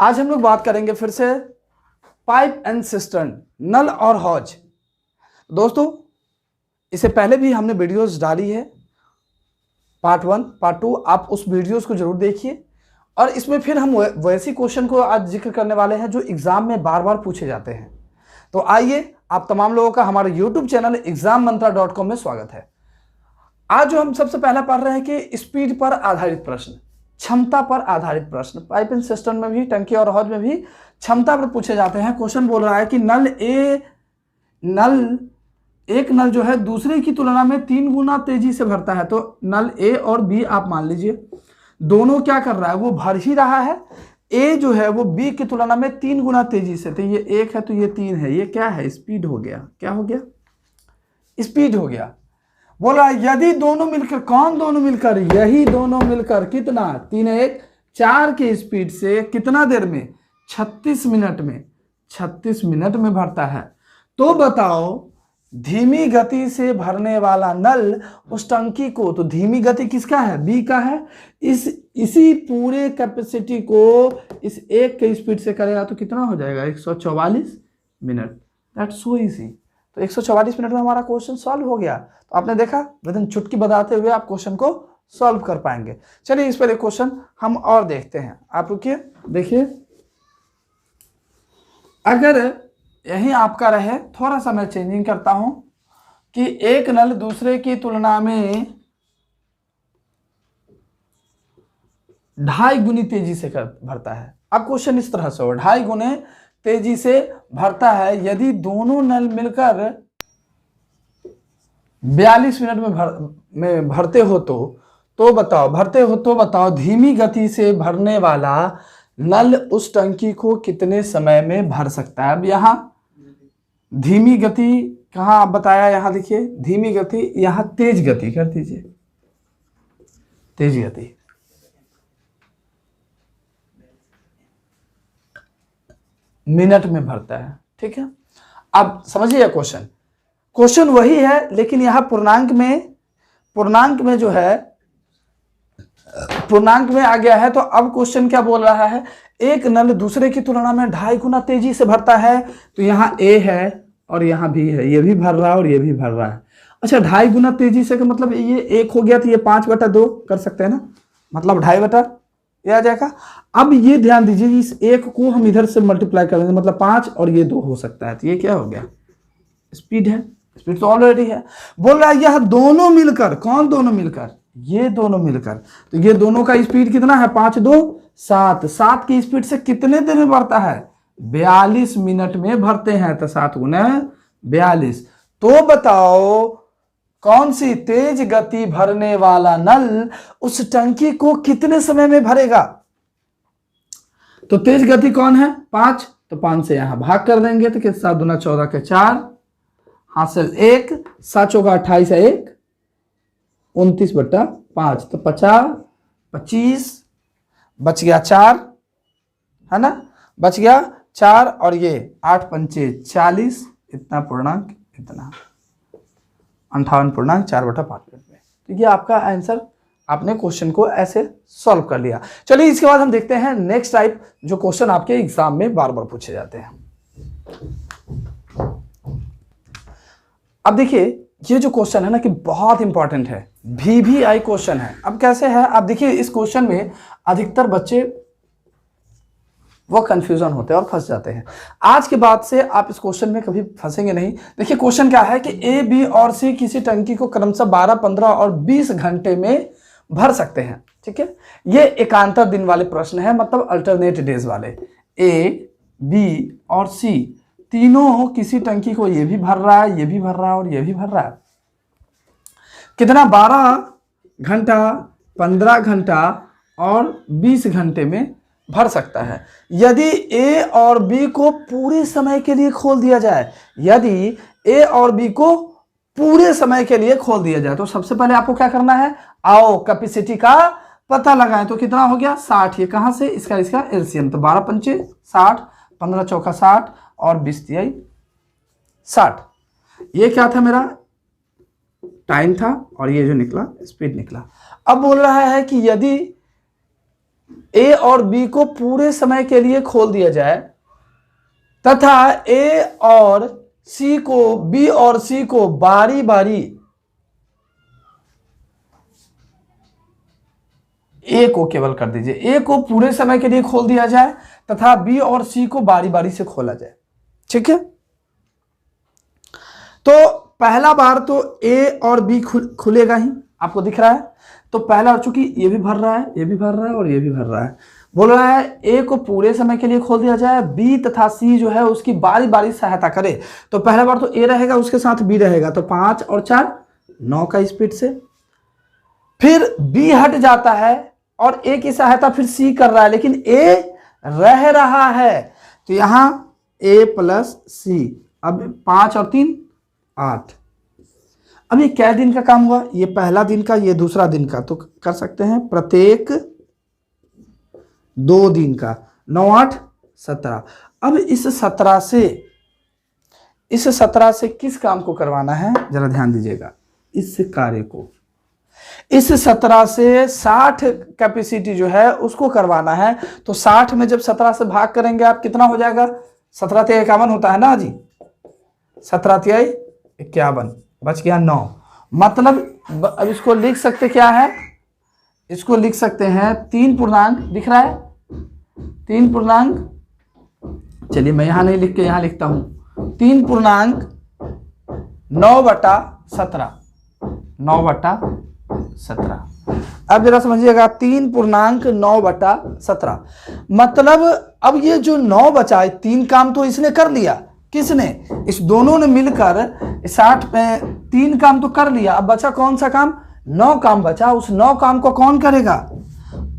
आज हम लोग बात करेंगे फिर से पाइप एंड सिस्टर्न, नल और हौज। दोस्तों इससे पहले भी हमने वीडियोस डाली है, पार्ट 1 पार्ट 2, आप उस वीडियोस को जरूर देखिए। और इसमें फिर हम वैसे क्वेश्चन को आज जिक्र करने वाले हैं जो एग्जाम में बार बार पूछे जाते हैं। तो आइए, आप तमाम लोगों का हमारे यूट्यूब चैनल exammantra.com में स्वागत है। आज जो हम सबसे पहला पढ़ रहे हैं कि स्पीड पर आधारित प्रश्न, क्षमता पर आधारित प्रश्न। पाइप एंड सिस्टम में भी, टंकी और हौज में भी क्षमता पर पूछे जाते हैं। क्वेश्चन बोल रहा है कि एक नल जो है दूसरे की तुलना में 3 गुना तेजी से भरता है। तो नल ए और बी आप मान लीजिए दोनों क्या कर रहा है, वो भर ही रहा है। ए जो है वो बी की तुलना में 3 गुना तेजी से, तो ये 1 है तो ये 3 है, ये क्या है, स्पीड हो गया। क्या हो गया, स्पीड हो गया। बोला यदि दोनों मिलकर, कौन दोनों मिलकर, यही दोनों मिलकर कितना, 3 1 4 की स्पीड से कितना देर में, 36 मिनट में, 36 मिनट में भरता है। तो बताओ धीमी गति से भरने वाला नल उस टंकी को, तो धीमी गति किसका है, बी का है, इसी पूरे कैपेसिटी को इस 1 के स्पीड से करेगा तो कितना हो जाएगा, 144 मिनट। That's so easy. तो 144 मिनट में हमारा क्वेश्चन सॉल्व हो गया। तो आपने देखा, विदिन चुटकी बताते हुए आप क्वेश्चन को सॉल्व कर पाएंगे। चलिए इस पर एक क्वेश्चन हम और देखते हैं। आप रुकिए, देखिए, अगर यही आपका रहे, थोड़ा सा मैं चेंजिंग करता हूं कि एक नल दूसरे की तुलना में 2.5 गुनी तेजी से भरता है। अब क्वेश्चन इस तरह से हो, 2.5 गुने तेजी से भरता है। यदि दोनों नल मिलकर 42 मिनट में भरते हो तो बताओ धीमी गति से भरने वाला नल उस टंकी को कितने समय में भर सकता है। अब यहां धीमी गति कहां आप बताया, यहां देखिए धीमी गति, यहां तेज गति कर दीजिए, तेज गति। मिनट में भरता है, ठीक है। अब समझिए क्वेश्चन वही है, लेकिन यहां पूर्णांक में जो है, पूर्णांक में आ गया है। तो अब क्वेश्चन क्या बोल रहा है, एक नल दूसरे की तुलना में 2.5 गुना तेजी से भरता है। तो यहाँ ए है और यहाँ भी है, ये भी भर रहा है और ये भी भर रहा है। अच्छा, 2.5 गुना तेजी से का मतलब ये 1 हो गया, तो ये 5/2 कर सकते हैं ना, मतलब 2.5 ये आ जाएगा। अब ये ध्यान दीजिए, इस 1 को हम इधर से मल्टीप्लाई करेंगे, मतलब 5 और ये 2 हो सकता है। तो ये क्या हो गया, स्पीड है। स्पीड तो ऑलरेडी है। बोल रहा है यह दोनों मिलकर, कौन दोनों मिलकर, ये दोनों मिलकर, तो ये दोनों का स्पीड कितना है, 5 2 7, 7 की स्पीड से कितने देर में भरता है, 42 मिनट में भरते हैं। तो 7 गुना 42। तो बताओ कौन सी तेज गति भरने वाला नल उस टंकी को कितने समय में भरेगा। तो तेज गति कौन है, 5, तो 5 से यहां भाग कर देंगे, तो 7 दूना 14 के 4, हासिल 1, 7 चौका 28 है 1, 29/5, तो 50 25 बच गया 4, है ना, बच गया 4, और ये 8 पंचे 40, इतना पूर्णांक, इतना 58.4/5 मिनट में। तो ये आपका आंसर, आपने क्वेश्चन को ऐसे सॉल्व कर लिया। चलिए इसके बाद हम देखते हैं नेक्स्ट टाइप, जो क्वेश्चन आपके एग्जाम में बार बार पूछे जाते हैं। अब देखिए ये जो क्वेश्चन है ना कि बहुत इंपॉर्टेंट है, VVI क्वेश्चन है। अब कैसे है, आप देखिए इस क्वेश्चन में अधिकतर बच्चे वो कंफ्यूजन होते हैं और फंस जाते हैं। आज के बाद से आप इस क्वेश्चन में कभी फंसेंगे नहीं। देखिए क्वेश्चन क्या है कि ए, बी और सी किसी टंकी को क्रमशः 12, 15 और 20 घंटे में भर सकते हैं, ठीक है। ये एकांतर दिन वाले प्रश्न है, मतलब अल्टरनेट डेज वाले। ए, बी और सी तीनों किसी टंकी को, ये भी भर रहा है, ये भी भर रहा है और ये भी भर रहा है। कितना, 12 घंटा, 15 घंटा और 20 घंटे में भर सकता है। यदि ए और बी को पूरे समय के लिए खोल दिया जाए, यदि ए और बी को पूरे समय के लिए खोल दिया जाए, तो सबसे पहले आपको क्या करना है, आओ कैपेसिटी का पता लगाएं। तो कितना हो गया, 60। ये कहां से, इसका एलसीएम, तो 12 पंचे 60, 15 चौका 60 और 20 तिहाई 60। ये क्या था, मेरा टाइम था, और ये जो निकला स्पीड निकला। अब बोल रहा है कि यदि ए और बी को पूरे समय के लिए खोल दिया जाए तथा ए और सी को, बी और सी को बारी बारी, ए को केवल कर दीजिए, ए को पूरे समय के लिए खोल दिया जाए तथा बी और सी को बारी बारी से खोला जाए। ठीक है, तो पहला बार तो ए और बी खुलेगा ही, आपको दिख रहा है। तो पहला, चूंकि ये भी भर रहा है, ये भी भर रहा है और ये भी भर रहा है, बोल रहा है ए को पूरे समय के लिए खोल दिया जाए, बी तथा सी जो है उसकी बारी बारी सहायता करे। तो पहला बार तो ए रहेगा, उसके साथ बी रहेगा, तो 5 और 4 9 का स्पीड से। फिर बी हट जाता है और ए की सहायता फिर सी कर रहा है, लेकिन ए रह रहा है, तो यहां ए प्लस सी। अब 5 और 3 8। अब ये क्या दिन का काम हुआ? ये पहला दिन का, ये दूसरा दिन का, तो कर सकते हैं प्रत्येक 2 दिन का। 9 8 17। अब इस 17 से किस काम को करवाना है, जरा ध्यान दीजिएगा, इस कार्य को। इस 17 से 60 कैपेसिटी जो है उसको करवाना है। तो 60 में जब 17 से भाग करेंगे आप, कितना हो जाएगा? 17 × 51 होता है ना जी, 17 × 51, बच गया 9। मतलब अब इसको लिख सकते क्या है? इसको लिख सकते हैं 3 पूर्णांक, दिख रहा है 3 पूर्णांक, चलिए मैं यहां नहीं लिख के यहां लिखता हूं, 3 पूर्णांक 9/17, 9/17। अब जरा समझिएगा, 3 पूर्णांक 9/17। मतलब अब ये जो 9 बचा, 3 काम तो इसने कर लिया। किसने? इस दोनों ने मिलकर 60 में 3 काम तो कर लिया। अब बचा कौन सा काम? 9 काम बचा। उस 9 काम को कौन करेगा?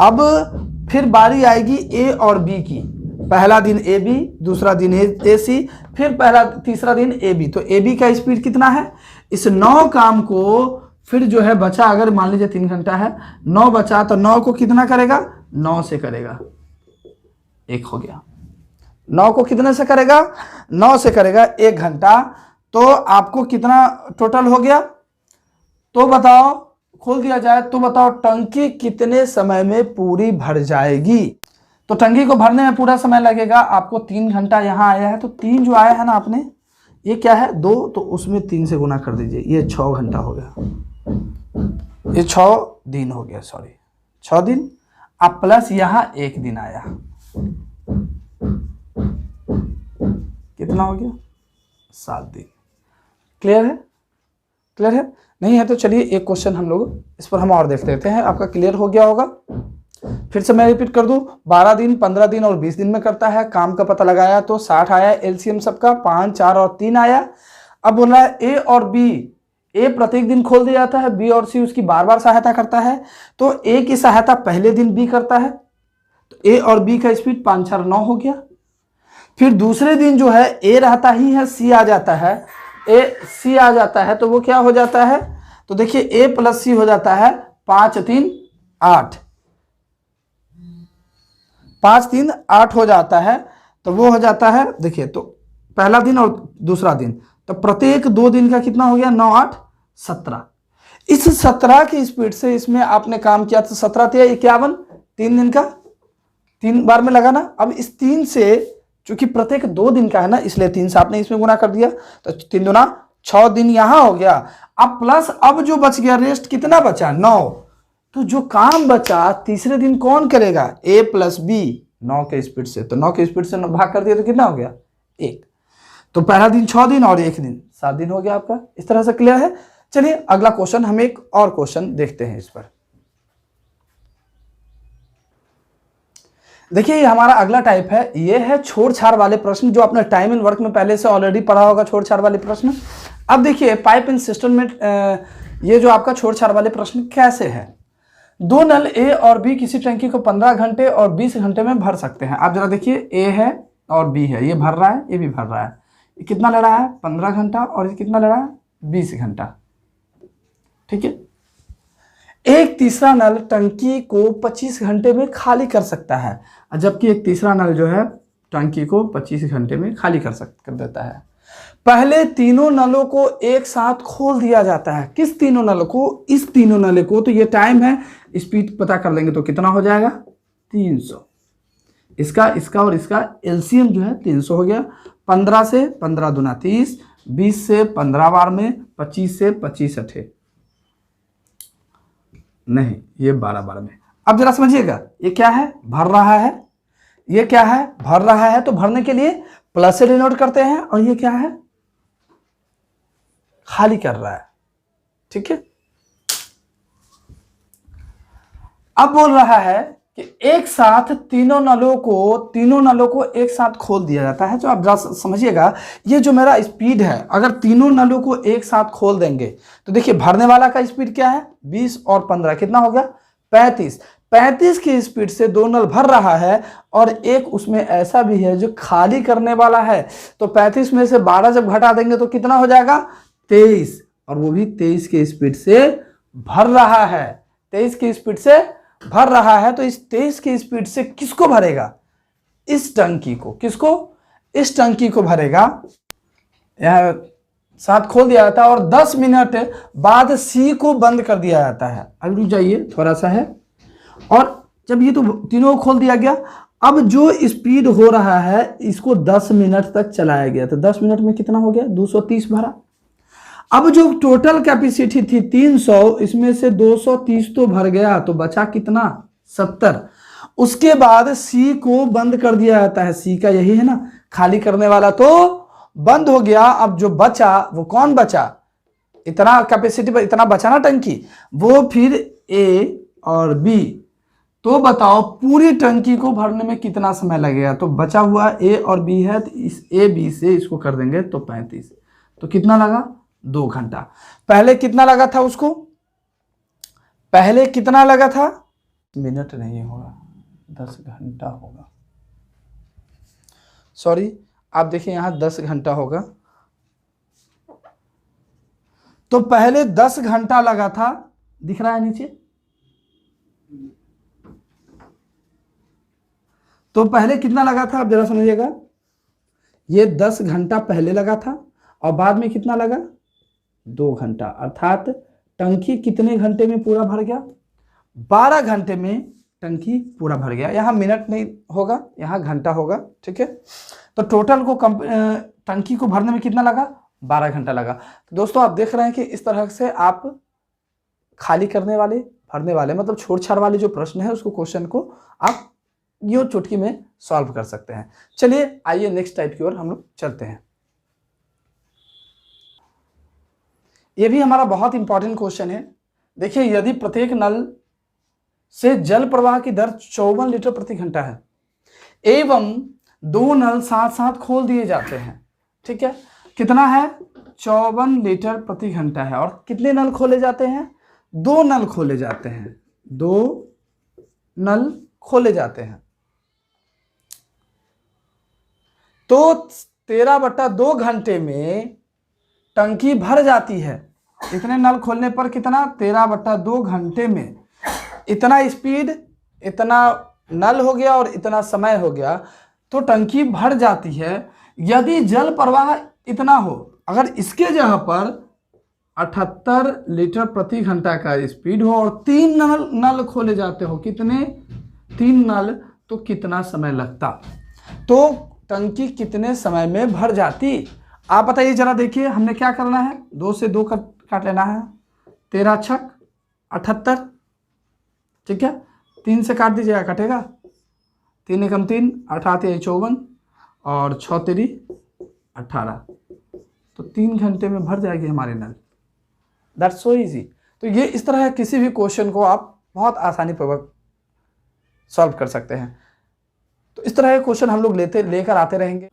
अब फिर बारी आएगी ए और बी की। पहला दिन ए बी, दूसरा दिन ए सी, फिर तीसरा दिन ए बी। तो ए बी का स्पीड कितना है? इस 9 काम को फिर जो है बचा, अगर मान लीजिए 3 घंटा है, 9 बचा, तो 9 को कितना करेगा? 9 से करेगा, 1 हो गया। 9 को कितने से करेगा? 9 से करेगा, 1 घंटा। तो आपको कितना टोटल हो गया? तो बताओ, खोल दिया जाए तो बताओ टंकी कितने समय में पूरी भर जाएगी? तो टंकी को भरने में पूरा समय लगेगा आपको 3 घंटा। यहां आया है तो 3 जो आया है ना आपने, ये क्या है? 2, तो उसमें 3 से गुना कर दीजिए, ये 6 घंटा हो गया, ये 6 दिन हो गया, सॉरी 6 दिन। अब प्लस यहां 1 दिन आया, कितना हो गया? 7 दिन। क्लियर है? क्लियर है? नहीं है तो चलिए एक क्वेश्चन हम लोग इस पर हम और देख लेते हैं, आपका क्लियर हो गया होगा। फिर से मैं रिपीट कर दूं, 12 दिन, 15 दिन और 20 दिन में करता है। काम का पता लगाया तो 60 आया, एलसीएम सबका 5 4 और 3 आया। अब बोला है ए और बी, ए प्रत्येक दिन खोल दिया जाता है, बी और सी उसकी बार बार सहायता करता है। तो ए की सहायता पहले दिन बी करता है, तो ए और बी का स्पीड 5 4 9 हो गया। फिर दूसरे दिन जो है ए रहता ही है, सी आ जाता है, ए सी आ जाता है, तो वो क्या हो जाता है? तो देखिए ए प्लस सी हो जाता है 5 3 8, 5 3 8 हो जाता है। तो वो हो जाता है, देखिए, तो पहला दिन और दूसरा दिन, तो प्रत्येक 2 दिन का कितना हो गया? 9 8 17। इस 17 की स्पीड से इसमें आपने काम किया, तो 17 × 51, 3 दिन का, 3 बार में लगाना। अब इस 3 से, चूंकि प्रत्येक 2 दिन का है ना, इसलिए 3 से आपने इसमें गुना कर दिया, तो 3 दूना 6 दिन यहां हो गया। अब प्लस अब जो बच गया, रेस्ट कितना बचा? 9। तो जो काम बचा तीसरे दिन कौन करेगा? ए प्लस बी, 9 के स्पीड से। तो 9 के स्पीड से भाग कर दिया तो कितना हो गया? 1। तो पहला दिन 6 दिन और 1 दिन 7 दिन हो गया आपका। इस तरह से क्लियर है? चलिए अगला क्वेश्चन, हम एक और क्वेश्चन देखते हैं इस पर। देखिए ये हमारा अगला टाइप है, ये है छोड़ छाड़ वाले प्रश्न, जो आपने टाइम एंड वर्क में पहले से ऑलरेडी पढ़ा होगा, छोड़ छाड़ वाले प्रश्न। अब देखिए पाइप एंड सिस्टम में ये जो आपका छोड़ छाड़ वाले प्रश्न कैसे है। 2 नल ए और बी किसी टंकी को 15 घंटे और 20 घंटे में भर सकते हैं। आप जरा देखिए, ए है और बी है, ये भर रहा है, ये भी भर रहा है। ये कितना ले रहा है? 15 घंटा, और ये कितना ले रहा है? 20 घंटा। ठीक है। एक तीसरा नल टंकी को 25 घंटे में खाली कर सकता है, जबकि एक तीसरा नल जो है टंकी को 25 घंटे में खाली कर देता है। पहले तीनों नलों को एक साथ खोल दिया जाता है। किस तीनों नलों को? इस तीनों नलों को। तो ये टाइम है, स्पीड पता कर लेंगे तो कितना हो जाएगा? 300। इसका इसका और इसका एलसीएम जो है 300 हो गया। 15 से 15 दूना 30, 20 से 15 बार में, 25 से 25 अठे नहीं, ये 12 बार में। अब जरा समझिएगा, ये क्या है, भर रहा है, ये क्या है, भर रहा है, तो भरने के लिए प्लस से डिनोट करते हैं, और ये क्या है, खाली कर रहा है। ठीक है, अब बोल रहा है कि एक साथ तीनों नलों को एक साथ खोल दिया जाता है। तो आप जरा समझिएगा, ये जो मेरा स्पीड है, अगर तीनों नलों को एक साथ खोल देंगे तो देखिए भरने वाला का स्पीड क्या है, 20 और 15 कितना हो गया, 35। 35 की स्पीड से 2 नल भर रहा है, और एक उसमें ऐसा भी है जो खाली करने वाला है। तो 35 में से 12 जब घटा देंगे तो कितना हो जाएगा, 23, और वो भी 23 की स्पीड से भर रहा है। 23 की स्पीड से भर रहा है, तो इस 23 की स्पीड से किसको भरेगा, इस टंकी को। किसको, इस टंकी को भरेगा। यह साथ खोल दिया जाता है, और 10 मिनट बाद सी को बंद कर दिया जाता है। अब रुक जाइए, थोड़ा सा है, और जब ये तो तीनों को खोल दिया गया, अब जो स्पीड हो रहा है इसको 10 मिनट तक चलाया गया। तो 10 मिनट में कितना हो गया, 230 भरा। अब जो टोटल कैपेसिटी थी 300, इसमें से 230 तो भर गया, तो बचा कितना, 70। उसके बाद सी को बंद कर दिया जाता है। सी का यही है ना, खाली करने वाला तो बंद हो गया। अब जो बचा वो कौन बचा, इतना कैपेसिटी पर इतना बचा ना टंकी, वो फिर ए और बी। तो बताओ पूरी टंकी को भरने में कितना समय लगेगा। तो बचा हुआ ए और बी है, तो इस ए बी से इसको कर देंगे तो 35, तो कितना लगा, 2 घंटा। पहले कितना लगा था उसको, पहले कितना लगा था, मिनट नहीं होगा, 10 घंटा होगा। सॉरी, आप देखिए यहां 10 घंटा होगा। तो पहले 10 घंटा लगा था, दिख रहा है नीचे। तो पहले कितना लगा था, आप जरा समझिएगा, ये 10 घंटा पहले लगा था, और बाद में कितना लगा, 2 घंटा। अर्थात टंकी कितने घंटे में पूरा भर गया, 12 घंटे में टंकी पूरा भर गया। यहाँ मिनट नहीं होगा, यहाँ घंटा होगा। ठीक है, तो टोटल को टंकी को भरने में कितना लगा, 12 घंटा लगा। तो दोस्तों आप देख रहे हैं कि इस तरह से आप खाली करने वाले, भरने वाले, मतलब छोड़ छाड़ वाले जो प्रश्न है उसको, क्वेश्चन को आप यूं चुटकी में सॉल्व कर सकते हैं। चलिए आइए नेक्स्ट टाइप की ओर हम लोग चलते हैं। ये भी हमारा बहुत इंपॉर्टेंट क्वेश्चन है। देखिए, यदि प्रत्येक नल से जल प्रवाह की दर 54 लीटर प्रति घंटा है, एवं 2 नल साथ साथ खोल दिए जाते हैं। ठीक है, कितना है, 54 लीटर प्रति घंटा है, और कितने नल खोले जाते हैं, 2 नल खोले जाते हैं, 2 नल खोले जाते हैं। तो 13/2 घंटे में टंकी भर जाती है। इतने नल खोलने पर कितना, 13/2 घंटे में इतना स्पीड, इतना नल हो गया और इतना समय हो गया, तो टंकी भर जाती है। यदि जल प्रवाह इतना हो, अगर इसके जगह पर 78 लीटर प्रति घंटा का स्पीड हो, और 3 नल खोले जाते हो, कितने, 3 नल, तो कितना समय लगता, तो टंकी कितने समय में भर जाती, आप बताइए जरा। देखिए हमने क्या करना है, 2 से 2 काट लेना है, 13 छक 78। ठीक है, 3 से काट दीजिएगा, कटेगा, 3 एकम 3, 8 आते 54, और 6 तेरी 18, तो 3 घंटे में भर जाएगी हमारे नल। That's so easy. तो ये इस तरह किसी भी क्वेश्चन को आप बहुत आसानी पूर्वक सॉल्व कर सकते हैं। तो इस तरह के क्वेश्चन हम लोग लेकर आते रहेंगे।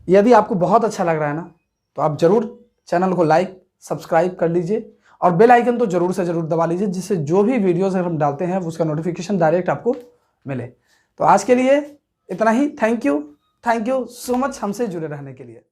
यदि आपको बहुत अच्छा लग रहा है ना, तो आप जरूर चैनल को लाइक सब्सक्राइब कर लीजिए, और बेल आइकन तो जरूर से जरूर दबा लीजिए, जिससे जो भी वीडियोस हम डालते हैं उसका नोटिफिकेशन डायरेक्ट आपको मिले। तो आज के लिए इतना ही। थैंक यू सो मच हमसे जुड़े रहने के लिए।